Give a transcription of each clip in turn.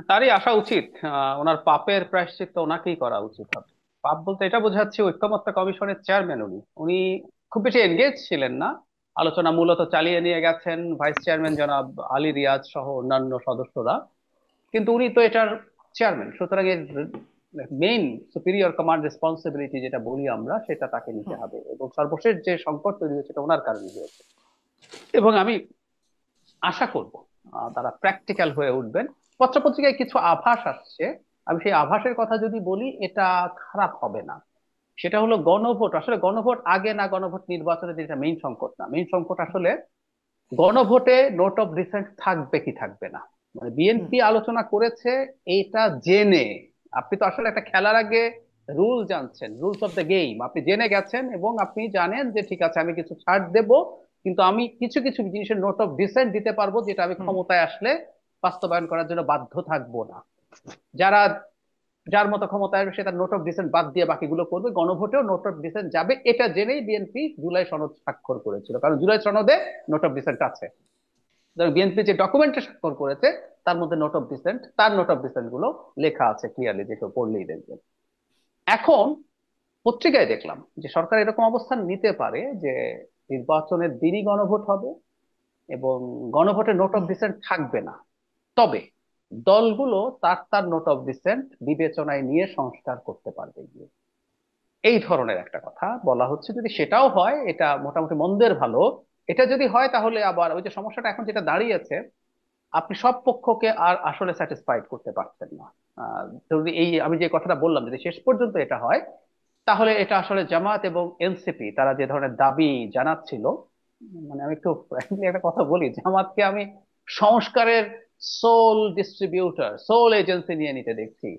তারই আসা উচিত। ওনার পাপের প্রায়শ্চিত্ত ওনাকেই করা উচিত হবে। পাপ বলতে এটা বোঝাচ্ছি, ঐক্যমত্য কমিশনের চেয়ারম্যান উনি উনি খুব বেশি এনগেজ ছিলেন না। আলোচনা মূলত চালিয়ে নিয়ে গেছেন ভাইস চেয়ারম্যান জনাব আলী রিয়াজ সহ অন্যান্য সদস্যরা। কিন্তু উনি তো এটার চেয়ারম্যান, সুতরাং এর মেইন সুপিরিয়র কমান্ড রেসপন্সিবিলিটি যেটা বলি আমরা, সেটা তাকে নিতে হুম। হবে। এবং সর্বশেষ যে সংকট তৈরি হয়েছে এটা ওনার কারণে হয়েছে। এবং আমি আশা করব তারা প্র্যাকটিক্যাল হয়ে উঠবেন। পত্রপত্রিকায় কিছু আভাস আসছে, আমি সেই আভাসের কথা যদি বলি এটা খারাপ হবে না। সেটা হলো গণভোট, আসলে গণভোট আগে না গণভোট নির্বাচনের যেটা মেইন সংকট না, মেইন সংকট আসলে গণভোটে নোট অফ ডিসেন্ট থাকবে কি থাকবে না। মানে হুম। বিএনপি আলোচনা করেছে এইটা জেনে। আপনি তো আসলে একটা খেলার আগে রুল জানছেন, রুলস অফ দ্য গেম আপনি জেনে গেছেন এবং আপনি জানেন যে ঠিক আছে আমি কিছু ছাড় দেব, কিন্তু আমি কিছু কিছু জিনিসের নোট অফ ডিসেন্ট দিতে পারবো যেটা আমি হুম। ক্ষমতায় আসলে বাস্তবায়ন করার জন্য বাধ্য থাকবো না। যারা যার মতো ক্ষমতায় আসবে সে তার নোট অফ ডিসেন্ট বাদ দিয়ে বাকিগুলো করবে, গণভোটেও নোট অফ ডিসেন্ট যাবে এটা জেনেই বিএনপি জুলাই সনদ স্বাক্ষর করেছিল, কারণ জুলাই সনদে নোট অফ ডিসেন্ট আছে। বিএনপি যে ডকুমেন্টে স্বাক্ষর করেছে তার মধ্যে নোট অফ ডিসেন্ট, তার নোট অফ ডিসেন্ট গুলো লেখা আছে ক্লিয়ারলি, যে কেউ পড়লেই দেখবেন। এখন পত্রিকায় দেখলাম যে সরকার এরকম অবস্থান নিতে পারে যে নির্বাচনের দিনই গণভোট হবে এবং গণভোটে নোট অফ হুম। ডিসেন্ট থাকবে না। তবে দলগুলো তার তার নোট অফ ডিসেন্ট বিবেচনায় নিয়ে সংস্কার করতে পারবে গিয়ে, এই ধরনের একটা কথা বলা হচ্ছে। যদি সেটাও হয় এটা মোটামুটি মন্দের ভালো। এটা যদি হয় তাহলে আবার ওই যে সমস্যাটা এখন যেটা দাঁড়িয়েছে, আপনি সব পক্ষকে আর আসলে স্যাটিসফাইড করতে পারছেন না। যদি এই আমি যে কথাটা বললাম যদি শেষ পর্যন্ত এটা হয়, তাহলে এটা আসলে জামাত এবং এনসিপি তারা যে ধরনের দাবি জানাচ্ছিল, মানে আমি একটু frankly একটা কথা বলি, জামাতকে আমি সংস্কারের সোল ডিস্ট্রিবিউটর, সোল এজেন্সি নিয়ে নিতে দেখছি।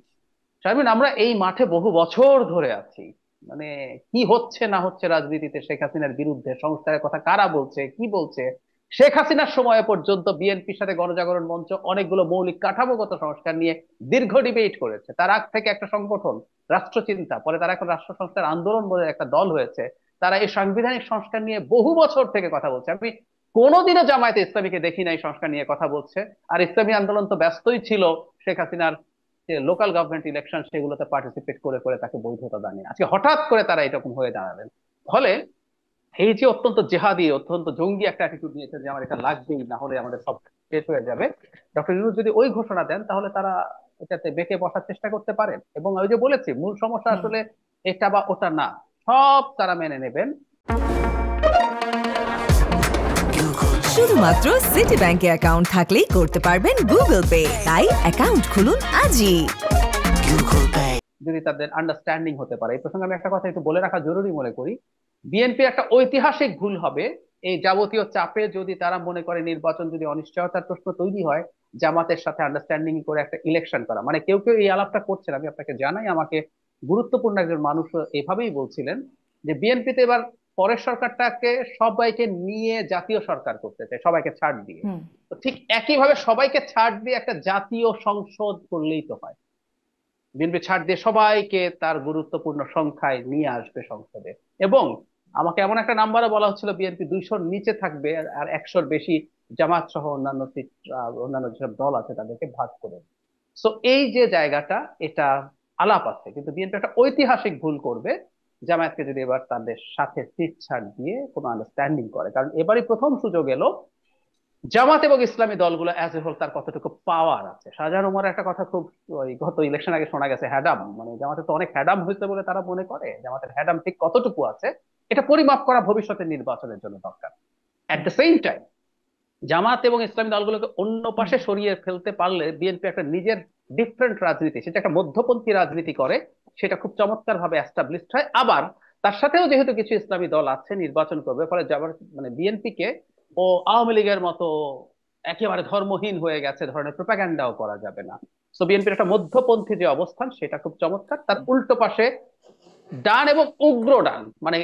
শারমিন, আমরা এই মাঠে বহু বছর ধরে আছি। মানে কি হচ্ছে না হচ্ছে রাজনীতিতে, শেখ হাসিনার বিরুদ্ধে সংস্কারের কথা কারা বলছে কি বলছে, শেখ হাসিনার সময় পর্যন্ত বিএনপির সাথে গণজাগরণ মঞ্চ অনেকগুলো মৌলিক কাঠামোগত সংস্কার নিয়ে দীর্ঘ ডিবেট করেছে। তার আগ থেকে একটা সংগঠন রাষ্ট্রচিন্তা, পরে তারা এখন রাষ্ট্র সংস্কার আন্দোলন বলে একটা দল হয়েছে, তারা এই সাংবিধানিক সংস্কার নিয়ে বহু বছর থেকে কথা বলছে। আমি কোনোদিনও জামায়াতে ইসলামীকে দেখি নাই সংস্কার নিয়ে কথা বলছে। আর ইসলামী আন্দোলন তো ব্যস্তই ছিল শেখ হাসিনার যে লোকাল গভর্নমেন্ট ইলেকশন সেগুলোতে পার্টিসিপেট করে করে তাকে বৈধতা দানে, আজকে হঠাৎ করে তারা এরকম হয়ে দাঁড়ালেন। ফলে এই যে অত্যন্ত জেহাদি অত্যন্ত জঙ্গি একটা অ্যাটিটিউড নিয়েছে যে আমার এটা লাগবেই না হলে আমাদের সব শেষ হয়ে যাবে, ডক্টর ইউনূস যদি ওই ঘোষণা দেন তাহলে তারা এটাতে বেঁকে বসার চেষ্টা করতে পারেন। এবং ওই যে বলেছি মূল সমস্যা হুম। আসলে এটা বা ওটা না, সব তারা মেনে নেবেন। শুধুমাত্র সিটি ব্যাংকে অ্যাকাউন্ট থাকলেই করতে পারবেন গুগল পে, তাই অ্যাকাউন্ট খুলুন আজই। যদি তাদের আন্ডারস্ট্যান্ডিং হতে পারে। এই প্রসঙ্গে আমি একটা কথা একটু বলে রাখা জরুরি মনে করি, বিএনপি একটা ঐতিহাসিক ভুল হবে এই যাবতীয় চাপে যদি তারা মনে করে নির্বাচন যদি অনিশ্চয়তার প্রশ্ন তৈরি হয় জামাতের সাথে আন্ডারস্ট্যান্ডিং করে একটা ইলেকশন করা। মানে কেউ কেউ এই আলাপটা করছেন, আমি আপনাকে জানাই, আমাকে গুরুত্বপূর্ণ একজন মানুষ এভাবেই বলছিলেন যে বিএনপিতে এবার পরের সরকারটাকে সবাইকে নিয়ে জাতীয় সরকার করতে চায়, সবাইকে ছাড় দিয়ে। হুম। তো ঠিক একইভাবে সবাইকে ছাড় দিয়ে একটা জাতীয় সংসদ করলেই তো হয়। বিএনপি ছাড় দিয়ে সবাইকে তার গুরুত্বপূর্ণ সংখ্যায় নিয়ে আসবে সংসদে। এবং আমাকে এমন একটা নাম্বারও বলা হচ্ছিল বিএনপি 200-র নিচে থাকবে আর 100-র বেশি জামাত সহ অন্যান্য সিট, অন্যান্য যেসব দল আছে তাদেরকে ভাগ করে। সো এই যে জায়গাটা, এটা আলাপ আছে, কিন্তু বিএনপি একটা ঐতিহাসিক ভুল করবে জামায়াতকে যদি এবার তাদের সাথে সিট ছাড় দিয়ে কোনো আন্ডারস্ট্যান্ডিং করে। কারণ এবারই প্রথম সুযোগ এলো জামাত এবং ইসলামী দলগুলো অ্যাজ এ হোল তার কতটুকু পাওয়ার আছে। শাহজাহান ওমরের একটা কথা খুব ওই গত ইলেকশন আগে শোনা গেছে, হ্যাডাম, মানে জামাতে তো অনেক হ্যাডাম হয়েছে বলে তারা মনে করে, জামাতের হ্যাডাম ঠিক কতটুকু আছে এটা পরিমাপ করা ভবিষ্যতের নির্বাচনের জন্য দরকার। At hmm. The same time Jamaat এবং ইসলামী দলগুলোকে অন্য হুম। পাশে সরিয়ে ফেলতে পারলে বিএনপি একটা নিজের ডিফারেন্ট রাজনীতি, সেটা একটা মধ্যপন্থী রাজনীতি করে, সেটা খুব চমৎকার ভাবে এস্টাবলিশড হয়। আবার তার সাথেও যেহেতু কিছু ইসলামী দল আছে নির্বাচন করবে, ফলে মানে বিএনপি কে ও আওয়ামী লীগের মতো একেবারে ধর্মহীন হয়ে গেছে ধরনের প্রোপাগান্ডাও করা যাবে না। তো বিএনপির একটা মধ্যপন্থী যে অবস্থান সেটা খুব চমৎকার। তার উল্টো পাশে ডান এবং উগ্র ডান, মানে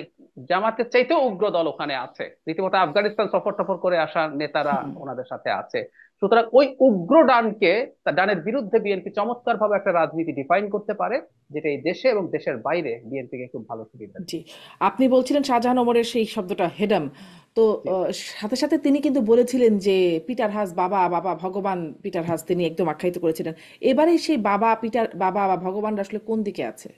জামাতের চাইতেও উগ্র দল ওখানে আছে, রীতিমতো আফগানিস্তান সফর টফর করে আসা নেতারা হুম। ওনাদের সাথে আছে। সুতরাং ওই উগ্র ডানকে, ডানের বিরুদ্ধে বিএনপি চমৎকার ভাবে একটা রাজনীতি ডিফাইন করতে পারে, যেটা এই দেশে এবং দেশের বাইরে বিএনপিকে খুব ভালো সুবিধা জি, দেবে। আপনি বলছিলেন শাহজাহান ওমরের সেই শব্দটা হেডাম, তো জি। সাথে সাথে তিনি কিন্তু বলেছিলেন যে পিটার হাস বাবা, বাবা ভগবান পিটার হাস তিনি একদম আখ্যায়িত করেছিলেন। এবারে সেই বাবা পিটার, বাবা বা ভগবান আসলে কোন দিকে আছে?